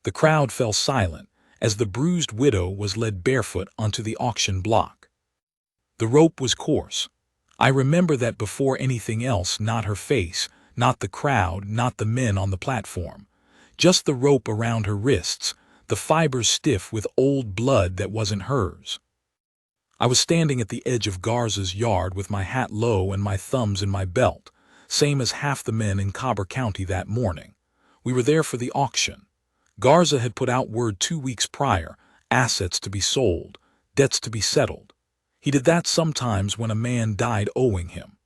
The crowd fell silent as the bruised widow was led barefoot onto the auction block. The rope was coarse. I remember that before anything else, not her face, not the crowd, not the men on the platform. Just the rope around her wrists, the fibers stiff with old blood that wasn't hers. I was standing at the edge of Garza's yard with my hat low and my thumbs in my belt, same as half the men in Cobb County that morning. We were there for the auction. Garza had put out word 2 weeks prior, assets to be sold, debts to be settled. He did that sometimes when a man died owing him.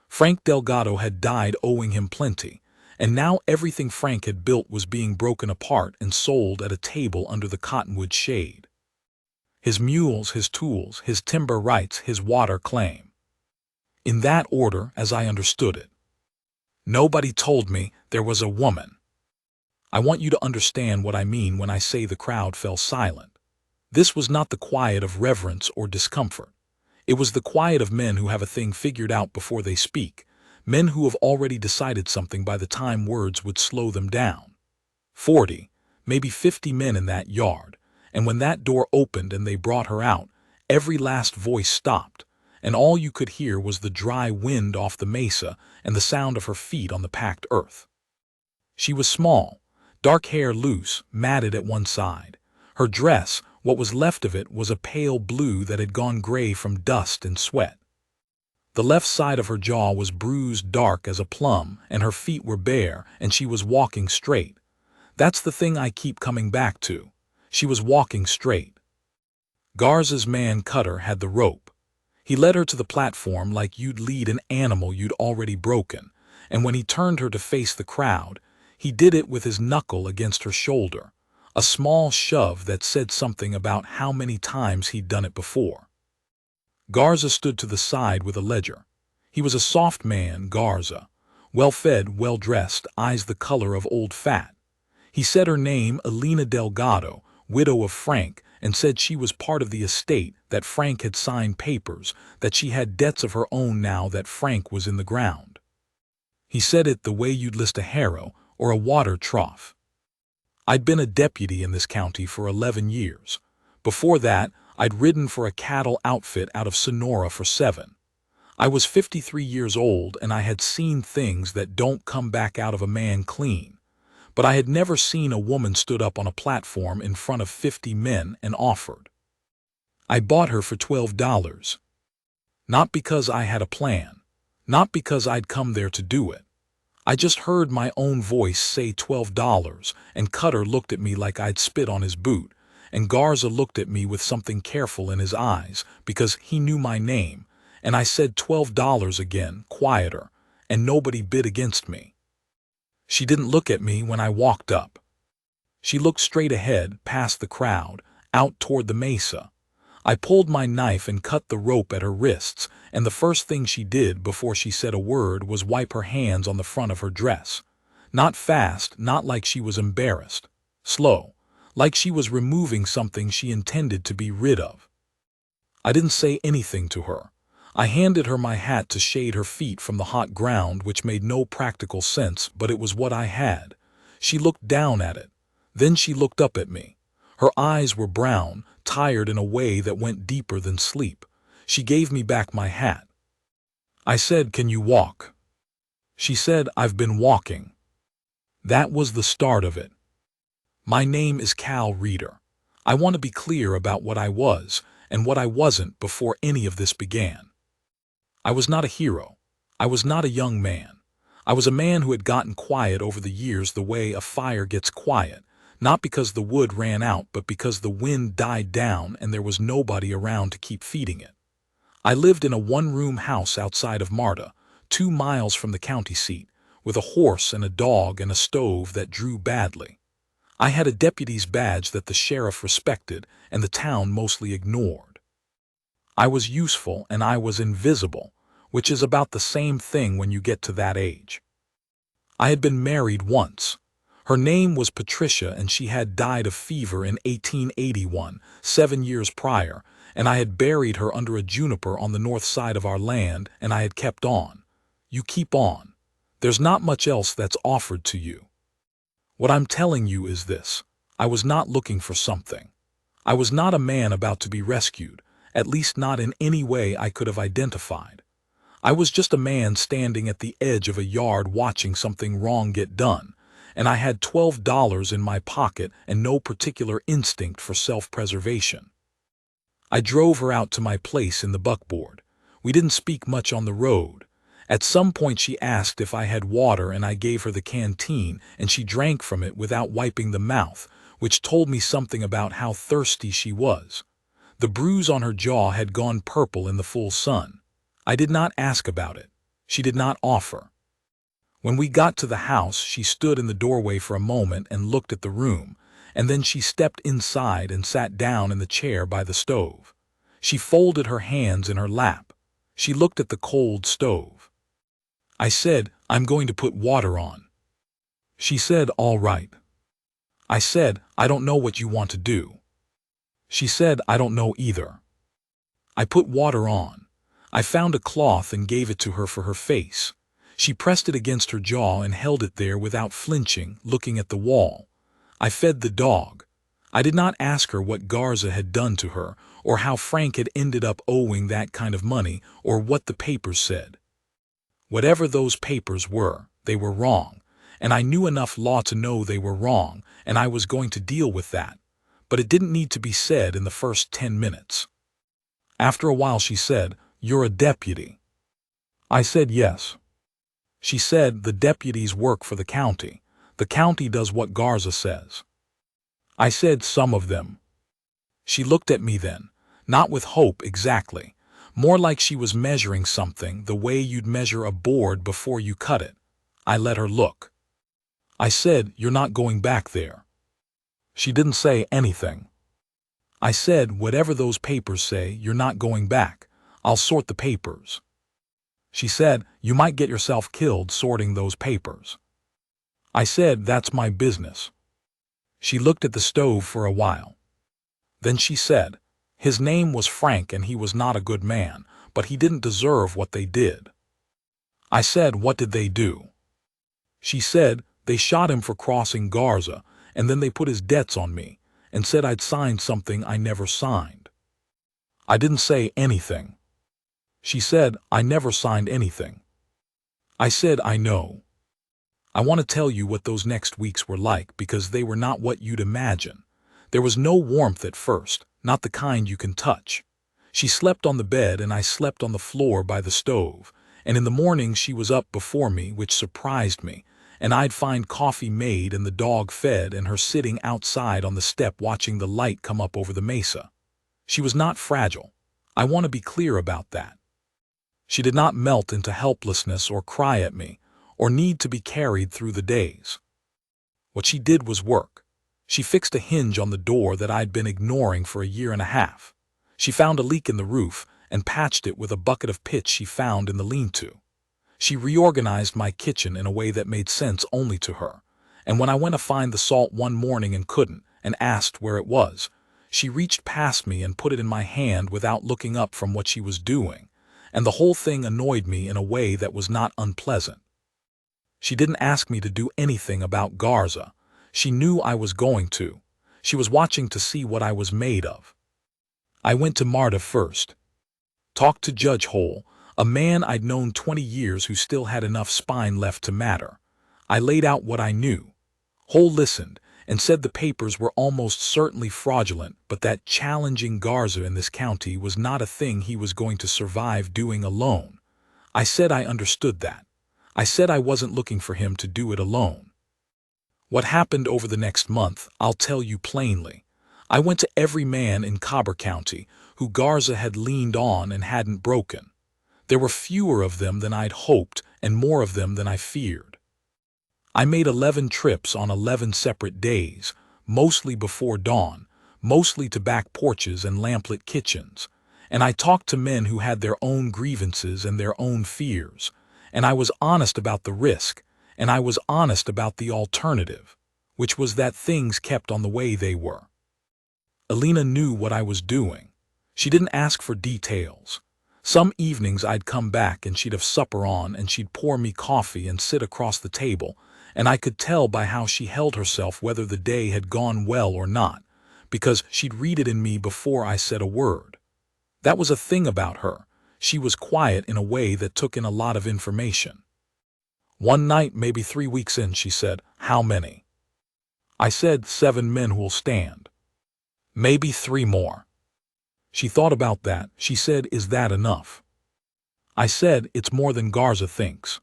Frank Delgado had died owing him plenty, and now everything Frank had built was being broken apart and sold at a table under the cottonwood shade. His mules, his tools, his timber rights, his water claim. In that order, as I understood it. Nobody told me there was a woman. I want you to understand what I mean when I say the crowd fell silent. This was not the quiet of reverence or discomfort. It was the quiet of men who have a thing figured out before they speak, men who have already decided something by the time words would slow them down. 40, maybe 50 men in that yard, and when that door opened and they brought her out, every last voice stopped, and all you could hear was the dry wind off the mesa and the sound of her feet on the packed earth. She was small, dark hair loose, matted at one side. Her dress, what was left of it, was a pale blue that had gone gray from dust and sweat. The left side of her jaw was bruised dark as a plum, and her feet were bare, and she was walking straight. That's the thing I keep coming back to. She was walking straight. Garza's man Cutter had the rope. He led her to the platform like you'd lead an animal you'd already broken, and when he turned her to face the crowd, he did it with his knuckle against her shoulder, a small shove that said something about how many times he'd done it before. Garza stood to the side with a ledger. He was a soft man, Garza, well-fed, well-dressed, eyes the color of old fat. He said her name, Elena Delgado, widow of Frank, and said she was part of the estate, that Frank had signed papers, that she had debts of her own now that Frank was in the ground. He said it the way you'd list a harrow or a water trough. I'd been a deputy in this county for 11 years. Before that, I'd ridden for a cattle outfit out of Sonora for 7. I was 53 years old and I had seen things that don't come back out of a man clean. But I had never seen a woman stood up on a platform in front of 50 men and offered. I bought her for $12. Not because I had a plan, not because I'd come there to do it. I just heard my own voice say $12, and Cutter looked at me like I'd spit on his boot, and Garza looked at me with something careful in his eyes because he knew my name, and I said $12 again, quieter, and nobody bid against me. She didn't look at me when I walked up. She looked straight ahead, past the crowd, out toward the mesa. I pulled my knife and cut the rope at her wrists, and the first thing she did before she said a word was wipe her hands on the front of her dress. Not fast, not like she was embarrassed. Slow, like she was removing something she intended to be rid of. I didn't say anything to her. I handed her my hat to shade her feet from the hot ground, which made no practical sense, but it was what I had. She looked down at it. Then she looked up at me. Her eyes were brown, tired in a way that went deeper than sleep. She gave me back my hat. I said, "Can you walk?" She said, "I've been walking." That was the start of it. My name is Cal Reeder. I want to be clear about what I was and what I wasn't before any of this began. I was not a hero. I was not a young man. I was a man who had gotten quiet over the years the way a fire gets quiet, not because the wood ran out, but because the wind died down and there was nobody around to keep feeding it. I lived in a one-room house outside of Marta, 2 miles from the county seat, with a horse and a dog and a stove that drew badly. I had a deputy's badge that the sheriff respected and the town mostly ignored. I was useful and I was invisible, which is about the same thing when you get to that age. I had been married once. Her name was Patricia and she had died of fever in 1881, 7 years prior, and I had buried her under a juniper on the north side of our land, and I had kept on. You keep on. There's not much else that's offered to you. What I'm telling you is this. I was not looking for something. I was not a man about to be rescued, at least not in any way I could have identified. I was just a man standing at the edge of a yard watching something wrong get done, and I had $12 in my pocket and no particular instinct for self-preservation. I drove her out to my place in the buckboard. We didn't speak much on the road. At some point she asked if I had water and I gave her the canteen and she drank from it without wiping the mouth, which told me something about how thirsty she was. The bruise on her jaw had gone purple in the full sun. I did not ask about it. She did not offer. When we got to the house, she stood in the doorway for a moment and looked at the room, and then she stepped inside and sat down in the chair by the stove. She folded her hands in her lap. She looked at the cold stove. I said, "I'm going to put water on." She said, "All right." I said, "I don't know what you want to do." She said, "I don't know either." I put water on. I found a cloth and gave it to her for her face. She pressed it against her jaw and held it there without flinching, looking at the wall. I fed the dog. I did not ask her what Garza had done to her, or how Frank had ended up owing that kind of money, or what the papers said. Whatever those papers were, they were wrong, and I knew enough law to know they were wrong, and I was going to deal with that. But it didn't need to be said in the first 10 minutes. After a while she said, "You're a deputy." I said yes. She said, "The deputies work for the county. The county does what Garza says." I said, "Some of them." She looked at me then, not with hope exactly, more like she was measuring something the way you'd measure a board before you cut it. I let her look. I said, "You're not going back there." She didn't say anything. I said, "Whatever those papers say, you're not going back. I'll sort the papers." She said, "You might get yourself killed sorting those papers." I said, "That's my business." She looked at the stove for a while. Then she said, "His name was Frank and he was not a good man, but he didn't deserve what they did." I said, "What did they do?" She said, "They shot him for crossing Garza, and then they put his debts on me, and said I'd signed something I never signed." I didn't say anything. She said, "I never signed anything." I said, "I know. I want to tell you what those next weeks were like because they were not what you'd imagine. There was no warmth at first, not the kind you can touch. She slept on the bed and I slept on the floor by the stove, and in the morning she was up before me, which surprised me, and I'd find coffee made and the dog fed and her sitting outside on the step watching the light come up over the mesa. She was not fragile. I want to be clear about that. She did not melt into helplessness or cry at me, or need to be carried through the days. What she did was work. She fixed a hinge on the door that I'd been ignoring for a year and a half. She found a leak in the roof and patched it with a bucket of pitch she found in the lean-to. She reorganized my kitchen in a way that made sense only to her, and when I went to find the salt one morning and couldn't, and asked where it was, she reached past me and put it in my hand without looking up from what she was doing, and the whole thing annoyed me in a way that was not unpleasant. She didn't ask me to do anything about Garza. She knew I was going to. She was watching to see what I was made of. I went to Marta first. Talked to Judge Hole, a man I'd known 20 years who still had enough spine left to matter. I laid out what I knew. Hole listened and said the papers were almost certainly fraudulent, but that challenging Garza in this county was not a thing he was going to survive doing alone. I said I understood that. I said I wasn't looking for him to do it alone. What happened over the next month, I'll tell you plainly. I went to every man in Cobb County who Garza had leaned on and hadn't broken. There were fewer of them than I'd hoped and more of them than I feared. I made 11 trips on 11 separate days, mostly before dawn, mostly to back porches and lamplit kitchens, and I talked to men who had their own grievances and their own fears, and I was honest about the risk, and I was honest about the alternative, which was that things kept on the way they were. Alina knew what I was doing. She didn't ask for details. Some evenings I'd come back and she'd have supper on and she'd pour me coffee and sit across the table, and I could tell by how she held herself whether the day had gone well or not, because she'd read it in me before I said a word. That was a thing about her. She was quiet in a way that took in a lot of information. One night, maybe 3 weeks in, she said, "How many?" I said, "7 men who'll stand. Maybe 3 more." She thought about that. She said, "Is that enough?" I said, "It's more than Garza thinks."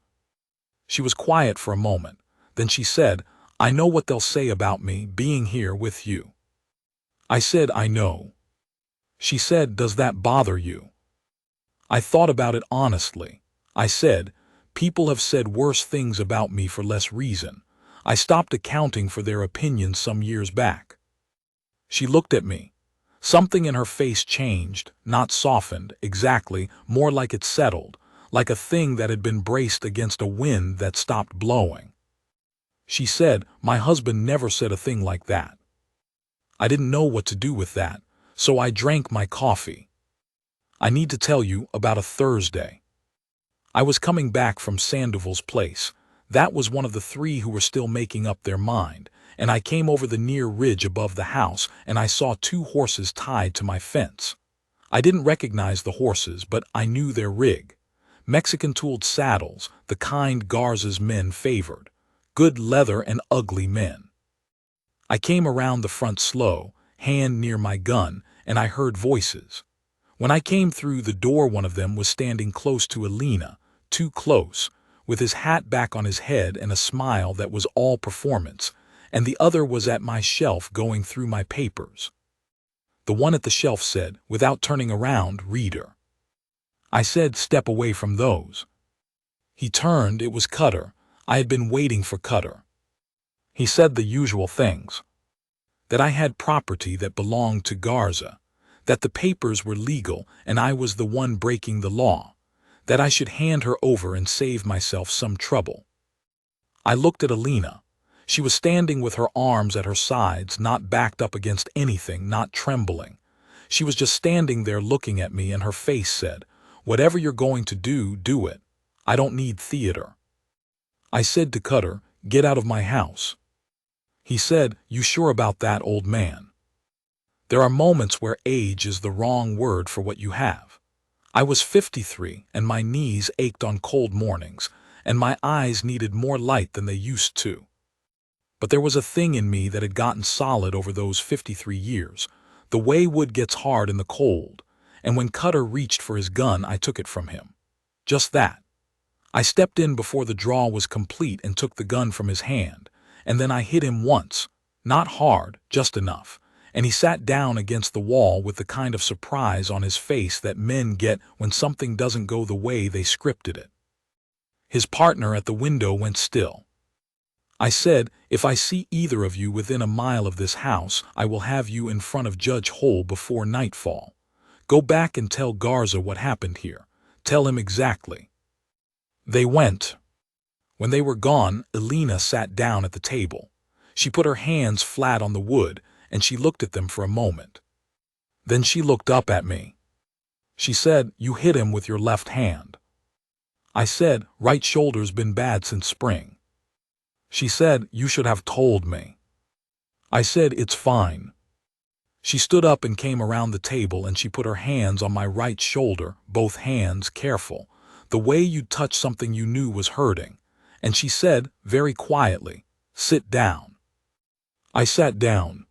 She was quiet for a moment. Then she said, "I know what they'll say about me being here with you." I said, "I know." She said, "Does that bother you?" I thought about it honestly. I said, "People have said worse things about me for less reason. I stopped accounting for their opinions some years back." She looked at me. Something in her face changed, not softened, exactly, more like it settled, like a thing that had been braced against a wind that stopped blowing. She said, "My husband never said a thing like that." I didn't know what to do with that, so I drank my coffee. I need to tell you about a Thursday. I was coming back from Sandoval's place. That was one of the 3 who were still making up their mind, and I came over the near ridge above the house and I saw 2 horses tied to my fence. I didn't recognize the horses, but I knew their rig. Mexican-tooled saddles, the kind Garza's men favored. Good leather and ugly men. I came around the front slow, hand near my gun, and I heard voices. When I came through the door, one of them was standing close to Alina, too close, with his hat back on his head and a smile that was all performance, and the other was at my shelf going through my papers. The one at the shelf said, without turning around, "Reader." I said, "Step away from those." He turned. It was Cutter. I had been waiting for Cutter. He said the usual things. That I had property that belonged to Garza. That the papers were legal and I was the one breaking the law. That I should hand her over and save myself some trouble. I looked at Alina. She was standing with her arms at her sides, not backed up against anything, not trembling. She was just standing there looking at me, and her face said, "Whatever you're going to do, do it. I don't need theater." I said to Cutter, "Get out of my house." He said, "You sure about that, old man?" There are moments where age is the wrong word for what you have. I was 53, and my knees ached on cold mornings, and my eyes needed more light than they used to. But there was a thing in me that had gotten solid over those 53 years, the way wood gets hard in the cold, and when Cutter reached for his gun, I took it from him. Just that. I stepped in before the draw was complete and took the gun from his hand, and then I hit him once, not hard, just enough, and he sat down against the wall with the kind of surprise on his face that men get when something doesn't go the way they scripted it. His partner at the window went still. I said, "If I see either of you within a mile of this house, I will have you in front of Judge Hole before nightfall. Go back and tell Garza what happened here. Tell him exactly." They went. When they were gone, Alina sat down at the table. She put her hands flat on the wood, and she looked at them for a moment. Then she looked up at me. She said, "You hit him with your left hand." I said, "Right shoulder's been bad since spring." She said, "You should have told me." I said, "It's fine." She stood up and came around the table, and she put her hands on my right shoulder, both hands, careful, the way you'd touch something you knew was hurting, and she said, very quietly, "Sit down." I sat down.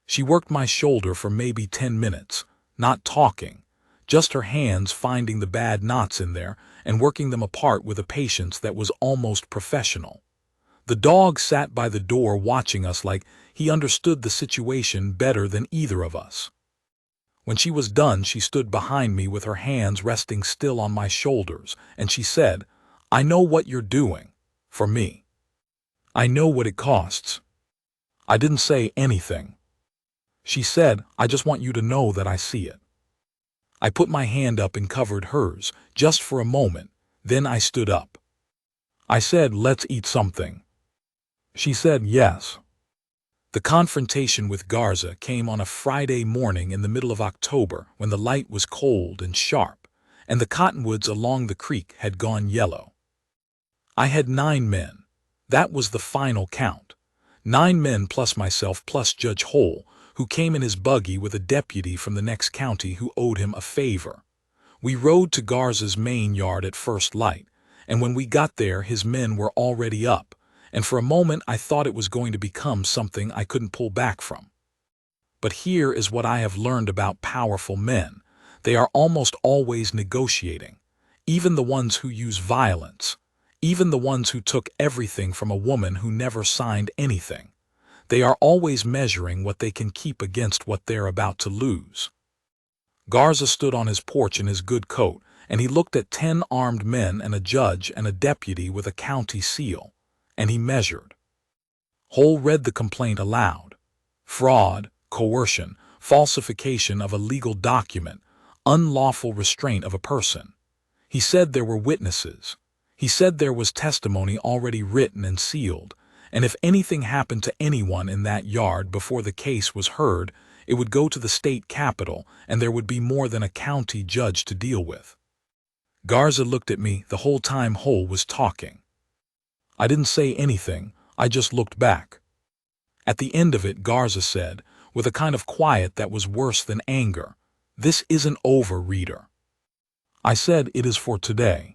She worked my shoulder for maybe 10 minutes, not talking, just her hands finding the bad knots in there and working them apart with a patience that was almost professional. The dog sat by the door watching us like he understood the situation better than either of us. When she was done, she stood behind me with her hands resting still on my shoulders, and she said, "I know what you're doing. For me. I know what it costs." I didn't say anything. She said, "I just want you to know that I see it." I put my hand up and covered hers, just for a moment, then I stood up. I said, "Let's eat something." She said, "Yes." The confrontation with Garza came on a Friday morning in the middle of October when the light was cold and sharp, and the cottonwoods along the creek had gone yellow. I had 9 men, That was the final count. 9 men plus myself plus Judge Hole, who came in his buggy with a deputy from the next county who owed him a favor. We rode to Garza's main yard at first light, and when we got there his men were already up, and for a moment I thought it was going to become something I couldn't pull back from. But here is what I have learned about powerful men. They are almost always negotiating, even the ones who use violence. Even the ones who took everything from a woman who never signed anything. They are always measuring what they can keep against what they're about to lose. Garza stood on his porch in his good coat, and he looked at 10 armed men and a judge and a deputy with a county seal, and he measured. Hole read the complaint aloud. Fraud, coercion, falsification of a legal document, unlawful restraint of a person. He said there were witnesses. He said there was testimony already written and sealed, and if anything happened to anyone in that yard before the case was heard, it would go to the state capitol, and there would be more than a county judge to deal with. Garza looked at me the whole time Hole was talking. I didn't say anything, I just looked back. At the end of it, Garza said, with a kind of quiet that was worse than anger, "This isn't over, reader." I said, "It is for today."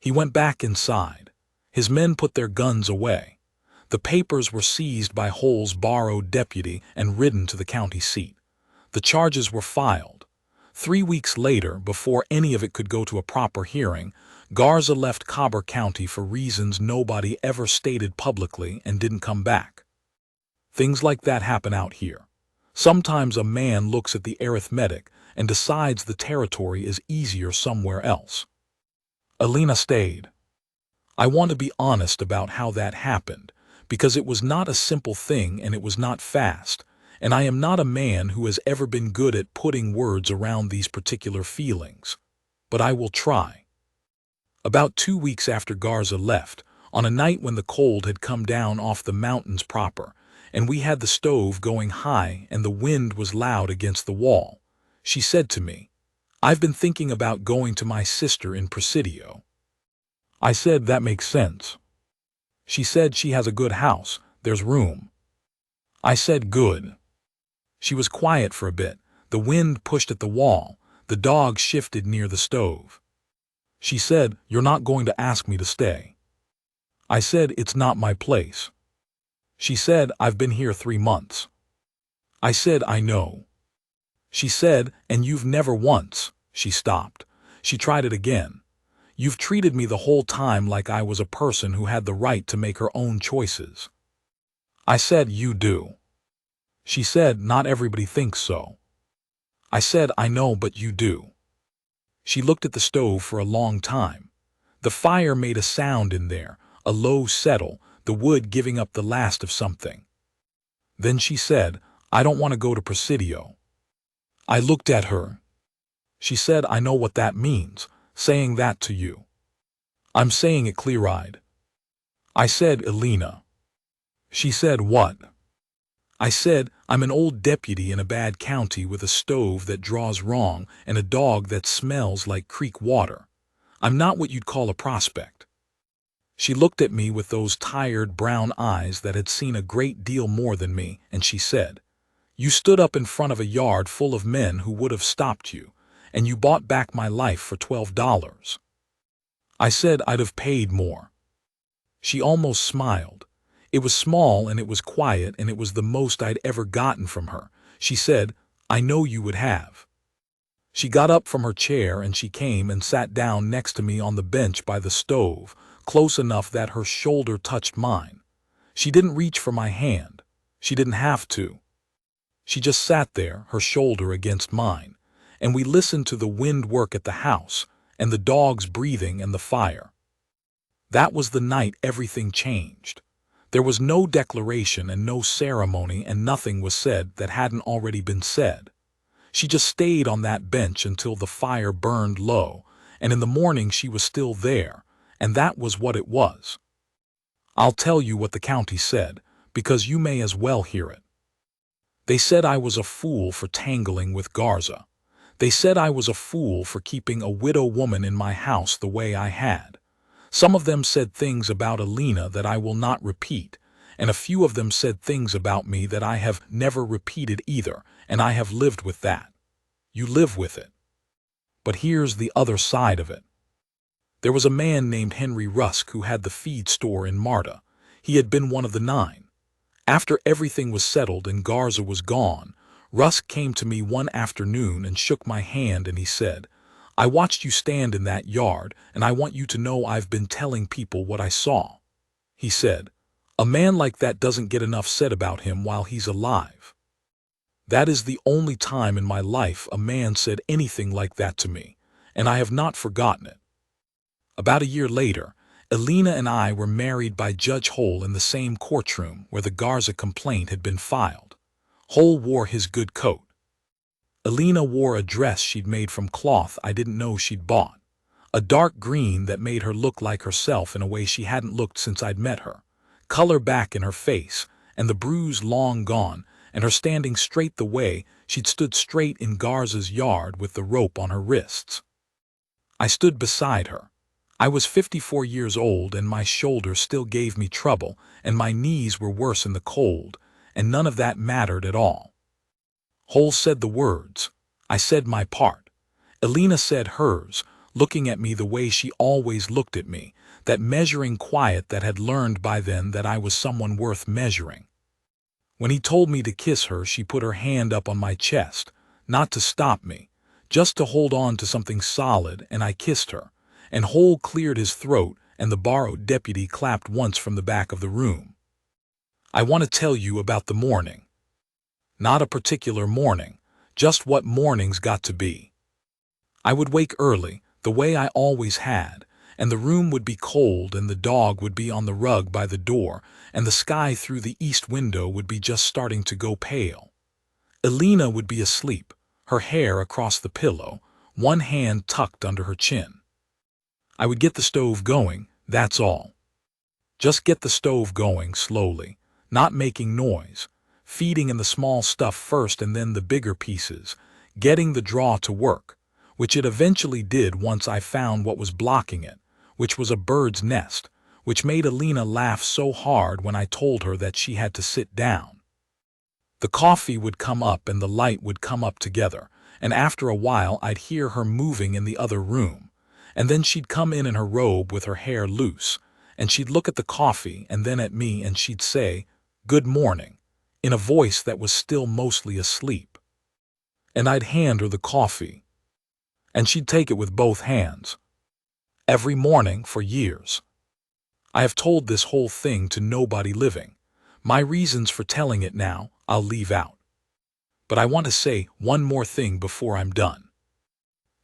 He went back inside. His men put their guns away. The papers were seized by Hole's borrowed deputy and ridden to the county seat. The charges were filed. 3 weeks later, before any of it could go to a proper hearing, Garza left Cobb County for reasons nobody ever stated publicly and didn't come back. Things like that happen out here. Sometimes a man looks at the arithmetic and decides the territory is easier somewhere else. Alina stayed. I want to be honest about how that happened, because it was not a simple thing and it was not fast, and I am not a man who has ever been good at putting words around these particular feelings. But I will try. About 2 weeks after Garza left, on a night when the cold had come down off the mountains proper, and we had the stove going high and the wind was loud against the wall, she said to me, "I've been thinking about going to my sister in Presidio." I said, "That makes sense." She said, "She has a good house, there's room." I said, "Good." She was quiet for a bit. The wind pushed at the wall. The dog shifted near the stove. She said, "You're not going to ask me to stay." I said, "It's not my place." She said, "I've been here 3 months." I said, "I know." She said, "And you've never once." She stopped. She tried it again. "You've treated me the whole time like I was a person who had the right to make her own choices." I said, "You do." She said, "Not everybody thinks so." I said, "I know, but you do." She looked at the stove for a long time. The fire made a sound in there, a low settle, the wood giving up the last of something. Then she said, "I don't want to go to Presidio." I looked at her. She said, "I know what that means, saying that to you." I'm saying it clear-eyed. I said, "Alina." She said, "What?" I said, "I'm an old deputy in a bad county with a stove that draws wrong and a dog that smells like creek water. I'm not what you'd call a prospect." She looked at me with those tired brown eyes that had seen a great deal more than me, and she said, "You stood up in front of a yard full of men who would have stopped you, and you bought back my life for $12. I said, "I'd have paid more." She almost smiled. It was small and it was quiet and it was the most I'd ever gotten from her. She said, "I know you would have." She got up from her chair and she came and sat down next to me on the bench by the stove, close enough that her shoulder touched mine. She didn't reach for my hand. She didn't have to. She just sat there, her shoulder against mine, and we listened to the wind work at the house, and the dogs breathing and the fire. That was the night everything changed. There was no declaration and no ceremony, and nothing was said that hadn't already been said. She just stayed on that bench until the fire burned low, and in the morning she was still there, and that was what it was. I'll tell you what the county said, because you may as well hear it. They said I was a fool for tangling with Garza. They said I was a fool for keeping a widow woman in my house the way I had. Some of them said things about Alina that I will not repeat, and a few of them said things about me that I have never repeated either, and I have lived with that. You live with it. But here's the other side of it. There was a man named Henry Rusk who had the feed store in Marta. He had been one of the 9. After everything was settled and Garza was gone, Rusk came to me one afternoon and shook my hand, and he said, "I watched you stand in that yard, and I want you to know I've been telling people what I saw." He said, "A man like that doesn't get enough said about him while he's alive." That is the only time in my life a man said anything like that to me, and I have not forgotten it. About a year later, Alina and I were married by Judge Hole in the same courtroom where the Garza complaint had been filed. Hole wore his good coat. Alina wore a dress she'd made from cloth I didn't know she'd bought, a dark green that made her look like herself in a way she hadn't looked since I'd met her, color back in her face, and the bruise long gone, and her standing straight the way she'd stood straight in Garza's yard with the rope on her wrists. I stood beside her. I was 54 years old, and my shoulder still gave me trouble, and my knees were worse in the cold, and none of that mattered at all. Hole said the words. I said my part. Alina said hers, looking at me the way she always looked at me, that measuring quiet that had learned by then that I was someone worth measuring. When he told me to kiss her, she put her hand up on my chest, not to stop me, just to hold on to something solid, and I kissed her, and Hole cleared his throat, and the borrowed deputy clapped once from the back of the room. I want to tell you about the morning. Not a particular morning, just what mornings got to be. I would wake early, the way I always had, and the room would be cold, and the dog would be on the rug by the door, and the sky through the east window would be just starting to go pale. Alina would be asleep, her hair across the pillow, one hand tucked under her chin. I would get the stove going, that's all. Just get the stove going slowly, not making noise, feeding in the small stuff first and then the bigger pieces, getting the draw to work, which it eventually did once I found what was blocking it, which was a bird's nest, which made Alina laugh so hard when I told her that she had to sit down. The coffee would come up and the light would come up together, and after a while I'd hear her moving in the other room. And then she'd come in her robe with her hair loose, and she'd look at the coffee and then at me, and she'd say, "Good morning," in a voice that was still mostly asleep. And I'd hand her the coffee, and she'd take it with both hands. Every morning for years. I have told this whole thing to nobody living. My reasons for telling it now, I'll leave out. But I want to say one more thing before I'm done.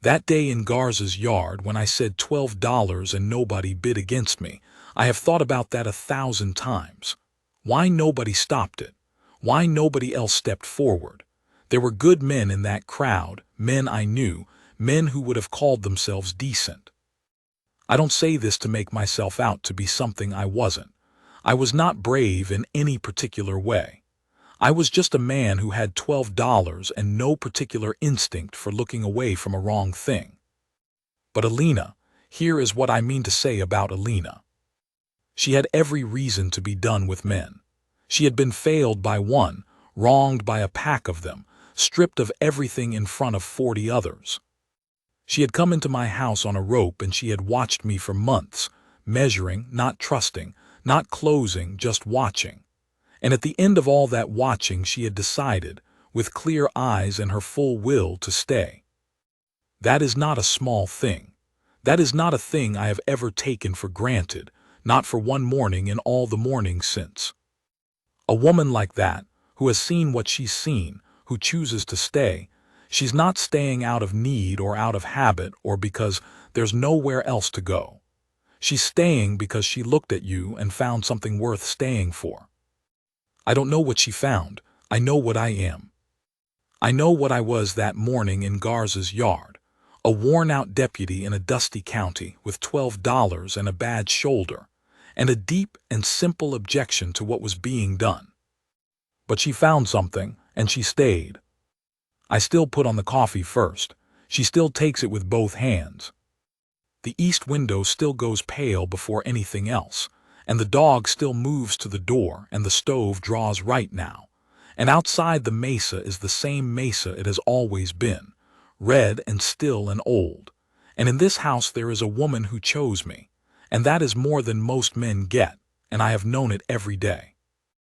That day in Garza's yard when I said $12 and nobody bid against me, I have thought about that 1,000 times. Why nobody stopped it? Why nobody else stepped forward? There were good men in that crowd, men I knew, men who would have called themselves decent. I don't say this to make myself out to be something I wasn't. I was not brave in any particular way. I was just a man who had $12 and no particular instinct for looking away from a wrong thing. But Alina, here is what I mean to say about Alina. She had every reason to be done with men. She had been failed by one, wronged by a pack of them, stripped of everything in front of 40 others. She had come into my house on a rope, and she had watched me for months, measuring, not trusting, not closing, just watching. And at the end of all that watching, she had decided, with clear eyes and her full will, to stay. That is not a small thing. That is not a thing I have ever taken for granted, not for one morning in all the mornings since. A woman like that, who has seen what she's seen, who chooses to stay, she's not staying out of need or out of habit or because there's nowhere else to go. She's staying because she looked at you and found something worth staying for. I don't know what she found. I know what I am. I know what I was that morning in Garza's yard, a worn-out deputy in a dusty county with $12 and a bad shoulder, and a deep and simple objection to what was being done. But she found something, and she stayed. I still put on the coffee first. She still takes it with both hands. The east window still goes pale before anything else, and the dog still moves to the door, and the stove draws right now. And outside the mesa is the same mesa it has always been, red and still and old. And in this house there is a woman who chose me, and that is more than most men get, and I have known it every day.